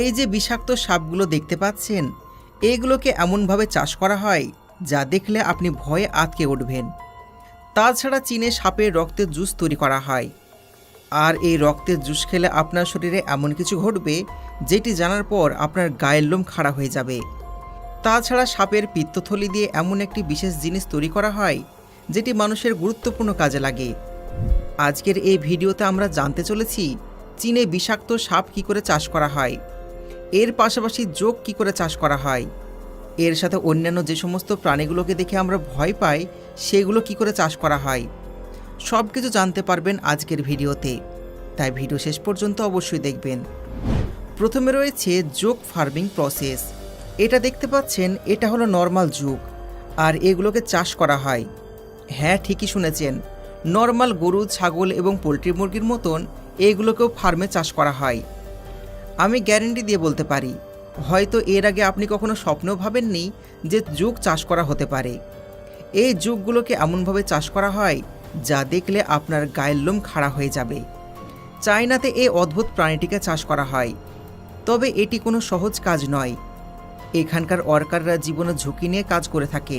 এই যে বিষাক্ত সাপগুলো দেখতে পাচ্ছেন, এইগুলোকে এমনভাবে চাষ করা হয় যা দেখলে আপনি ভয়ে আঁতকে উঠবেন। তাছাড়া চীনে সাপের রক্তের জুস তৈরি করা হয়, আর এই রক্তের জুস খেলে আপনার শরীরে এমন কিছু ঘটবে যেটি জানার পর আপনার গায়ের লোম খাড়া হয়ে যাবে। তাছাড়া সাপের পিত্তথলি দিয়ে এমন একটি বিশেষ জিনিস তৈরি করা হয় যেটি মানুষের গুরুত্বপূর্ণ কাজে লাগে। আজকের এই ভিডিওতে আমরা জানতে চলেছি চীনে বিষাক্ত সাপ কী করে চাষ করা হয়, এর পাশাপাশি জোঁক কী করে চাষ করা হয়, এর সাথে অন্যান্য যে সমস্ত প্রাণীগুলোকে দেখে আমরা ভয় পাই সেগুলো কী করে চাষ করা হয়। সব কিছু জানতে পারবেন আজকের ভিডিওতে, তাই ভিডিও শেষ পর্যন্ত অবশ্যই দেখবেন। প্রথমে রয়েছে জোঁক ফার্মিং প্রসেস। এটা দেখতে পাচ্ছেন, এটা হলো নর্মাল জোঁক, আর এগুলোকে চাষ করা হয়। হ্যাঁ, ঠিকই শুনেছেন, নর্মাল গরু, ছাগল এবং পোলট্রি মুরগির মতন এগুলোকেও ফার্মে চাষ করা হয়। আমি গ্যারেন্টি দিয়ে বলতে পারি, হয়তো এর আগে আপনি কখনো স্বপ্নেও ভাবেননি যে জোঁক চাষ করা হতে পারে। এই জোঁকগুলোকে এমনভাবে চাষ করা হয় যা দেখলে আপনার গায়ের লোম খাড়া হয়ে যাবে। চায়নাতে এই অদ্ভুত প্রাণীটিকে চাষ করা হয়, তবে এটি কোনো সহজ কাজ নয়। এখানকার ওয়ার্কাররা জীবনের ঝুঁকি নিয়ে কাজ করে থাকে।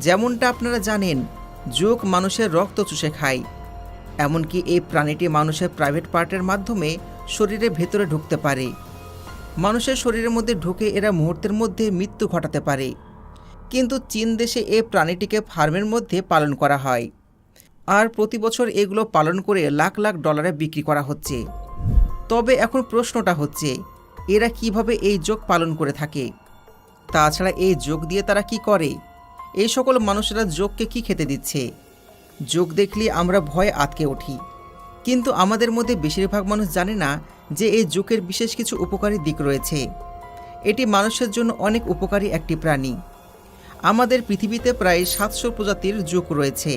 যেমনটা আপনারা জানেন, জোঁক মানুষের রক্ত চুষে খায়। এমনকি এই প্রাণীটি মানুষের প্রাইভেট পার্টের মাধ্যমে শরীরের ভেতরে ঢুকতে পারে। মানুষের শরীরের মধ্যে ঢুকে এরা মুহূর্তের মধ্যে মৃত্যু ঘটাতে পারে। কিন্তু চীন দেশে এই প্রাণীটিকে ফার্মের মধ্যে পালন করা হয়, আর প্রতি বছর এগুলো পালন করে লাখ লাখ ডলারে বিক্রি করা হচ্ছে। তবে এখন প্রশ্নটা হচ্ছে, এরা কিভাবে এই জোঁক পালন করে থাকে? তাছাড়া এই জোঁক দিয়ে তারা কি করে? এই সকল মানুষেরা জোঁককে কি খেতে দিচ্ছে? জোঁক দেখলেই আমরা ভয়ে আঁতকে উঠি, কিন্তু আমাদের মধ্যে বেশিরভাগ মানুষ জানে না যে এই জোঁকের বিশেষ কিছু উপকারী দিক রয়েছে। এটি মানুষের জন্য অনেক উপকারী একটি প্রাণী। আমাদের পৃথিবীতে প্রায় 700 প্রজাতির জোঁক রয়েছে,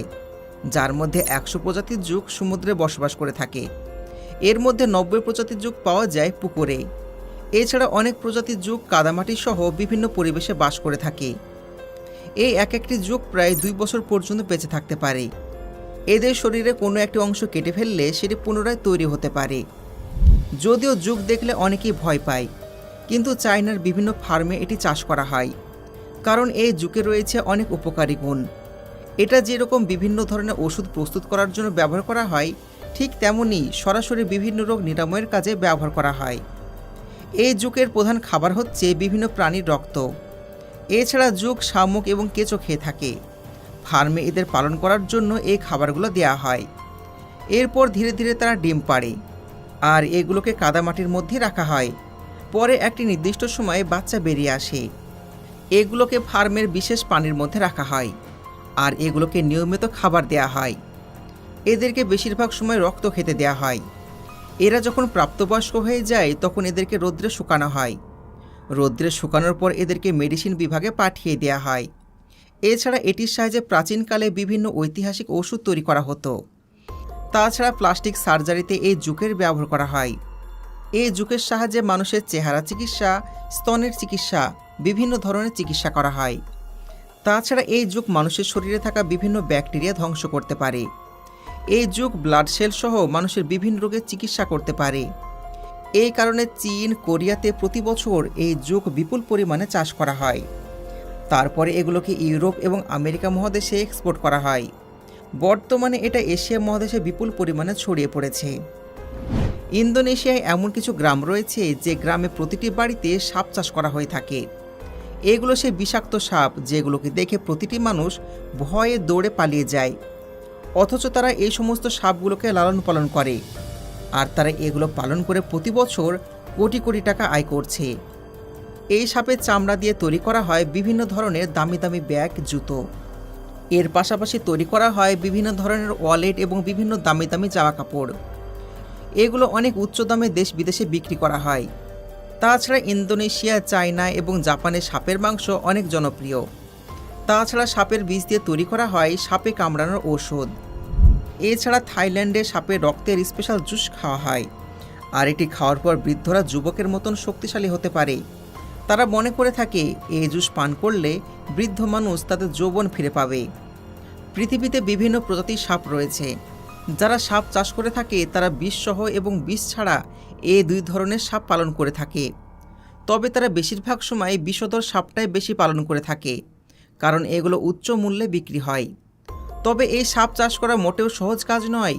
যার মধ্যে 100 প্রজাতির জোঁক সমুদ্রে বসবাস করে থাকে। এর মধ্যে 90 প্রজাতির জোঁক পাওয়া যায় পুকুরে। এছাড়া অনেক প্রজাতির জোঁক কাদামাটি সহ বিভিন্ন পরিবেশে বাস করে থাকে। এই এক একটি জোঁক প্রায় 2 বছর পর্যন্ত বেঁচে থাকতে পারে। এদের শরীরে কোনো একটি অংশ কেটে ফেললে সেটি পুনরায় তৈরি হতে পারে। যদিও জোঁক দেখলে অনেকেই ভয় পায়, কিন্তু চায়নার বিভিন্ন ফার্মে এটি চাষ করা হয়, কারণ এই জোঁকে রয়েছে অনেক উপকারী গুণ। এটা যেরকম বিভিন্ন ধরনের ওষুধ প্রস্তুত করার জন্য ব্যবহার করা হয়, ঠিক তেমনই সরাসরি বিভিন্ন রোগ নিরাময়ের কাজে ব্যবহার করা হয়। এই জোঁকের প্রধান খাবার হচ্ছে বিভিন্ন প্রাণীর রক্ত। এছাড়া জোঁক শামুক এবং কেঁচো খেয়ে থাকে। ফার্মে এদের পালন করার জন্য এই খাবারগুলো দেওয়া হয়। এরপর ধীরে ধীরে তারা ডিম পাড়ে, আর এগুলোকে কাদামাটির মধ্যে রাখা হয়। পরে একটি নির্দিষ্ট সময়ে বাচ্চা বেরিয়ে আসে। এগুলোকে ফার্মের বিশেষ পানির মধ্যে রাখা হয়, আর এগুলোকে নিয়মিত খাবার দেওয়া হয়। এদেরকে বেশিরভাগ সময় রক্ত খেতে দেওয়া হয়। এরা যখন প্রাপ্তবয়স্ক হয়ে যায় তখন এদেরকে রৌদ্রে শুকানো হয়। রৌদ্রে শুকানোর পর এদেরকে মেডিসিন বিভাগে পাঠিয়ে দেওয়া হয়। এছাড়া এটির সাহায্যে প্রাচীনকালে বিভিন্ন ঐতিহাসিক ওষুধ তৈরি করা হতো। তাছাড়া প্লাস্টিক সার্জারিতে এই জোঁকের ব্যবহার করা হয়। এই জোঁকের সাহায্যে মানুষের চেহারা চিকিৎসা, স্তনের চিকিৎসা, বিভিন্ন ধরনের চিকিৎসা করা হয়। তাছাড়া এই জোঁক মানুষের শরীরে থাকা বিভিন্ন ব্যাকটেরিয়া ধ্বংস করতে পারে। এই জোঁক ব্লাড সেল সহ মানুষের বিভিন্ন রোগের চিকিৎসা করতে পারে। এই কারণে চীন, কোরিয়াতে প্রতি বছর এই জোঁক বিপুল পরিমাণে চাষ করা হয়। তারপরে এগুলোকে ইউরোপ এবং আমেরিকা মহাদেশে এক্সপোর্ট করা হয়। বর্তমানে এটা এশিয়া মহাদেশে বিপুল পরিমাণে ছড়িয়ে পড়েছে। ইন্দোনেশিয়ায় এমন কিছু গ্রাম রয়েছে যে গ্রামে প্রতিটি বাড়িতে সাপ চাষ করা হয়ে থাকে। এগুলো সে বিষাক্ত সাপ যেগুলোকে দেখে প্রতিটি মানুষ ভয়ে দৌড়ে পালিয়ে যায়। অথচ তারা এই সমস্ত সাপগুলোকে লালন পালন করে, আর তারা এগুলো পালন করে প্রতি বছর কোটি কোটি টাকা আয় করছে। এই সাপের চামড়া দিয়ে তৈরি করা হয় বিভিন্ন ধরনের দামি দামি ব্যাগ, জুতো। এর পাশাপাশি তৈরি করা হয় বিভিন্ন ধরনের ওয়ালেট এবং বিভিন্ন দামি দামি জামা কাপড়। এগুলো অনেক উচ্চ দামে দেশ বিদেশে বিক্রি করা হয়। তাছাড়া ইন্দোনেশিয়া, চায়না এবং জাপানে সাপের মাংস অনেক জনপ্রিয়। তাছাড়া সাপের বীজ দিয়ে তৈরি করা হয় সাপে কামড়ানোর ঔষধ। এছাড়া থাইল্যান্ডে সাপের রক্তের স্পেশাল জুস খাওয়া হয়, আর এটি খাওয়ার পর বৃদ্ধরা যুবকের মতন শক্তিশালী হতে পারে। তারা মনে করে থাকে এই জুস পান করলে বৃদ্ধ মানুষ তাদের যৌবন ফিরে পাবে। পৃথিবীতে বিভিন্ন প্রজাতির সাপ রয়েছে, যারা সাপ চাষ করে থাকে তারা বিষসহ এবং বিষ ছাড়া এই দুই ধরনের সাপ পালন করে থাকে। তবে তারা বেশিরভাগ সময় বিষধর সাপটাই বেশি পালন করে থাকে, কারণ এগুলো উচ্চ মূল্যে বিক্রি হয়। তবে এই সাপ চাষ করা মোটেও সহজ কাজ নয়।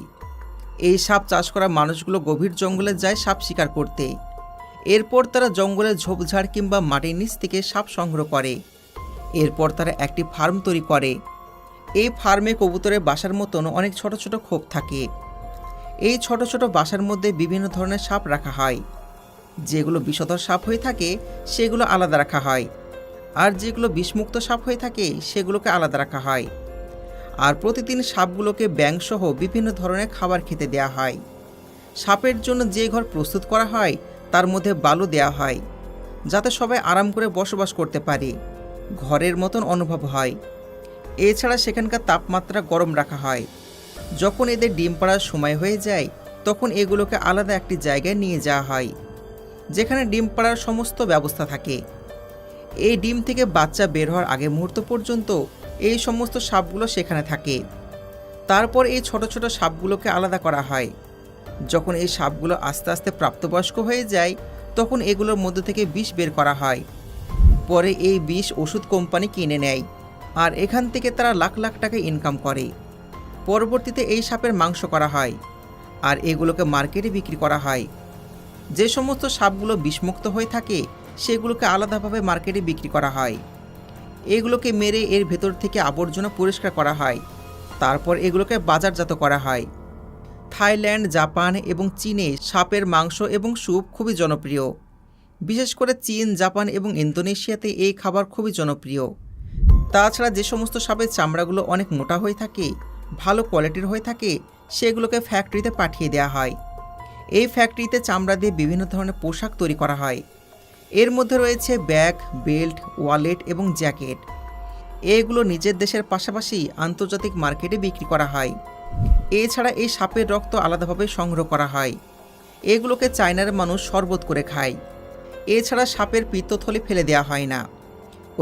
এই সাপ চাষ করা মানুষগুলো গভীর জঙ্গলে যায় সাপ শিকার করতে। এরপর তারা জঙ্গলের ঝোপঝাড় কিংবা মাটির নিচ থেকে সাপ সংগ্রহ করে। এরপর তারা একটি ফার্ম তৈরি করে। এই ফার্মে কবুতরের বাসার মতন অনেক ছোট ছোট খোপ থাকে। এই ছোট ছোট বাসার মধ্যে বিভিন্ন ধরনের সাপ রাখা হয়। যেগুলো বিষধর সাপ হয়ে থাকে সেগুলো আলাদা রাখা হয়, আর যেগুলো বিষমুক্ত সাপ হয়ে থাকে সেগুলোকে আলাদা রাখা হয়। আর প্রতিদিন সাপগুলোকে ব্যাঙসহ বিভিন্ন ধরনের খাবার খেতে দেওয়া হয়। সাপের জন্য যে ঘর প্রস্তুত করা হয় তার মধ্যে বালু দেওয়া হয়, যাতে সবাই আরাম করে বসবাস করতে পারে, ঘরের মতন অনুভব হয়। এছাড়া সেখানকার তাপমাত্রা গরম রাখা হয়। যখন এদের ডিম পাড়ার সময় হয়ে যায় তখন এগুলোকে আলাদা একটি জায়গায় নিয়ে যাওয়া হয়, যেখানে ডিম পাড়ার সমস্ত ব্যবস্থা থাকে। এই ডিম থেকে বাচ্চা বের হওয়ার আগে মুহূর্ত পর্যন্ত এই সমস্ত সাপগুলো সেখানে থাকে। তারপর এই ছোট ছোট সাপগুলোকে আলাদা করা হয়। যখন এই সাপগুলো আস্তে আস্তে প্রাপ্তবয়স্ক হয়ে যায় তখন এগুলোর মধ্যে থেকে বিষ বের করা হয়। পরে এই বিষ ওষুধ কোম্পানি কিনে নেয়, আর এখান থেকে তারা লাখ লাখ টাকা ইনকাম করে। পরবর্তীতে এই সাপের মাংস করা হয়, আর এগুলোকে মার্কেটে বিক্রি করা হয়। যে সমস্ত সাপগুলো বিষমুক্ত হয়ে থাকে সেগুলোকে আলাদাভাবে মার্কেটে বিক্রি করা হয়। এগুলোকে মেরে এর ভেতর থেকে আবর্জনা পরিষ্কার করা হয়। তারপর এগুলোকে বাজারজাত করা হয়। থাইল্যান্ড, জাপান এবং চীনে সাপের মাংস এবং স্যুপ খুবই জনপ্রিয়। বিশেষ করে চীন, জাপান এবং ইন্দোনেশিয়াতে এই খাবার খুবই জনপ্রিয়। তাছাড়া যে সমস্ত সাপের চামড়াগুলো অনেক মোটা হয়ে থাকে, ভালো কোয়ালিটির হয়ে থাকে, সেগুলোকে ফ্যাক্টরিতে পাঠিয়ে দেওয়া হয়। এই ফ্যাক্টরিতে চামড়া দিয়ে বিভিন্ন ধরনের পোশাক তৈরি করা হয়। এর মধ্যে রয়েছে ব্যাগ, বেল্ট, ওয়ালেট এবং জ্যাকেট। এগুলো নিজের দেশের পাশাপাশি আন্তর্জাতিক মার্কেটে বিক্রি করা হয়। এছাড়া এই সাপের রক্ত আলাদাভাবে সংগ্রহ করা হয়। এগুলোকে চায়নার মানুষ শরবত করে খায়। এছাড়া সাপের পিত্তথলি ফেলে দেওয়া হয় না,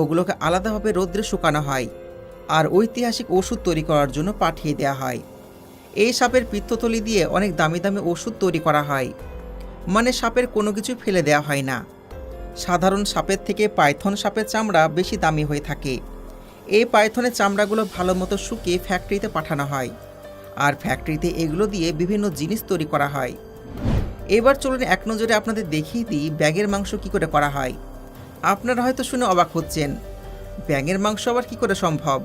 ওগুলোকে আলাদাভাবে রৌদ্রে শুকানো হয়, আর ঐতিহাসিক ওষুধ তৈরি করার জন্য পাঠিয়ে দেওয়া হয়। এই সাপের পিত্তথলি দিয়ে অনেক দামি দামি ওষুধ তৈরি করা হয়। মানে সাপের কোনো কিছু ফেলে দেওয়া হয় না। সাধারণ সাপের থেকে পাইথন সাপের চামড়া বেশি দামি হয়ে থাকে। এই পাইথনের চামড়াগুলো ভালো মতো শুকিয়ে ফ্যাক্টরিতে পাঠানো হয়, আর ফ্যাক্টরিতে এগুলো দিয়ে বিভিন্ন জিনিস তৈরি করা হয়। এবার চলুন এক নজরে আপনাদের দেখিয়ে দিই ব্যাঙের মাংস কী করে করা হয়। আপনারা হয়তো শুনে অবাক হচ্ছেন, ব্যাঙের মাংস আবার কী করে সম্ভব?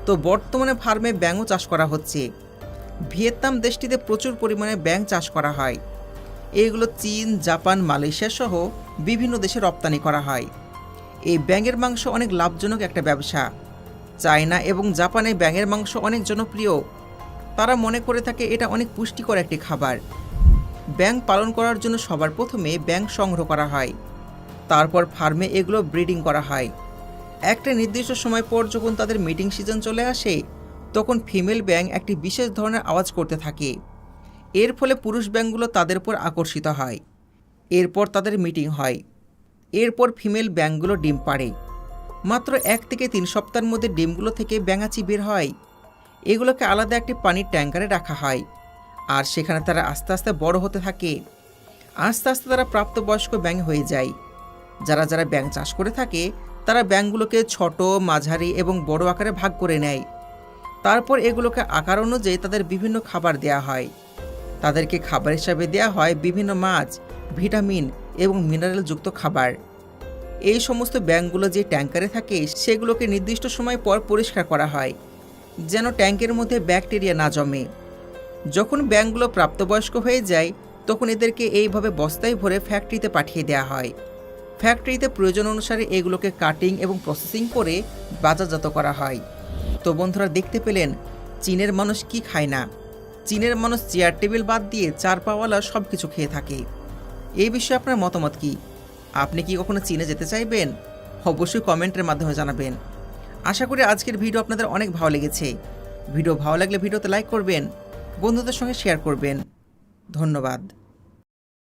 তো বর্তমানে ফার্মে ব্যাঙও চাষ করা হচ্ছে। ভিয়েতনাম দেশটিতে প্রচুর পরিমাণে ব্যাঙ চাষ করা হয়। এগুলো চীন, জাপান, মালয়েশিয়া সহ বিভিন্ন দেশে রপ্তানি করা হয়। এই ব্যাঙের মাংস অনেক লাভজনক একটা ব্যবসা। চায়না এবং জাপানে ব্যাঙের মাংস অনেক জনপ্রিয়। তারা মনে করে থাকে এটা অনেক পুষ্টিকর একটি খাবার। ব্যাঙ পালন করার জন্য সবার প্রথমে ব্যাঙ সংগ্রহ করা হয়। তারপর ফার্মে এগুলো ব্রিডিং করা হয়। একটা নির্দিষ্ট সময় পর যখন তাদের মিটিং সিজন চলে আসে তখন ফিমেল ব্যাঙ একটি বিশেষ ধরনের আওয়াজ করতে থাকে। এর ফলে পুরুষ ব্যাঙগুলো তাদের উপর আকর্ষিত হয়। এরপর তাদের মিটিং হয়। এরপর ফিমেল ব্যাঙগুলো ডিম পাড়ে। মাত্র 1 থেকে 3 সপ্তাহের মধ্যে ডিমগুলো থেকে ব্যাঙাচি বের হয়। এগুলোকে আলাদা একটি পানির ট্যাঙ্কারে রাখা হয়, আর সেখানে তারা আস্তে আস্তে বড় হতে থাকে। আস্তে আস্তে তারা প্রাপ্তবয়স্ক ব্যাঙ হয়ে যায়। যারা যারা ব্যাঙ চাষ করে থাকে তারা ব্যাঙগুলোকে ছোট, মাঝারি এবং বড় আকারে ভাগ করে নেয়। তারপর এগুলোকে আকার অনুযায়ী তাদের বিভিন্ন খাবার দেয়া হয়। তাদেরকে খাবার হিসাবে দেয়া হয় বিভিন্ন মাছ, ভিটামিন এবং মিনারেলযুক্ত খাবার। এই সমস্ত ব্যাঙগুলো যে ট্যাঙ্কারে থাকে সেগুলোকে নির্দিষ্ট সময় পর পরিষ্কার করা হয়, যেন ট্যাঙ্কের মধ্যে ব্যাকটেরিয়া না জমে। যখন ব্যাঙগুলো প্রাপ্তবয়স্ক হয়ে যায় তখন এদেরকে এইভাবে বস্তায় ভরে ফ্যাক্টরিতে পাঠিয়ে দেওয়া হয়। ফ্যাক্টরিতে প্রয়োজন অনুসারে এগুলোকে কাটিং এবং প্রসেসিং করে বাজারজাত করা হয়। তো বন্ধুরা, দেখতে পেলেন চীনের মানুষ কি খায় না। চীনের মানুষ চেয়ার টেবিল বাদ দিয়ে 4 পাওয়ালা সব কিছু খেয়ে থাকে। এই বিষয়ে আপনার মতামত কি? আপনি কি কখনো চীনে যেতে চাইবেন? অবশ্যই কমেন্টের মাধ্যমে জানাবেন। আশা করি আজকের ভিডিও আপনাদের অনেক ভালো লেগেছে। ভিডিও ভালো লাগলে ভিডিওতে লাইক করবেন, বন্ধুদের সঙ্গে শেয়ার করবেন। ধন্যবাদ।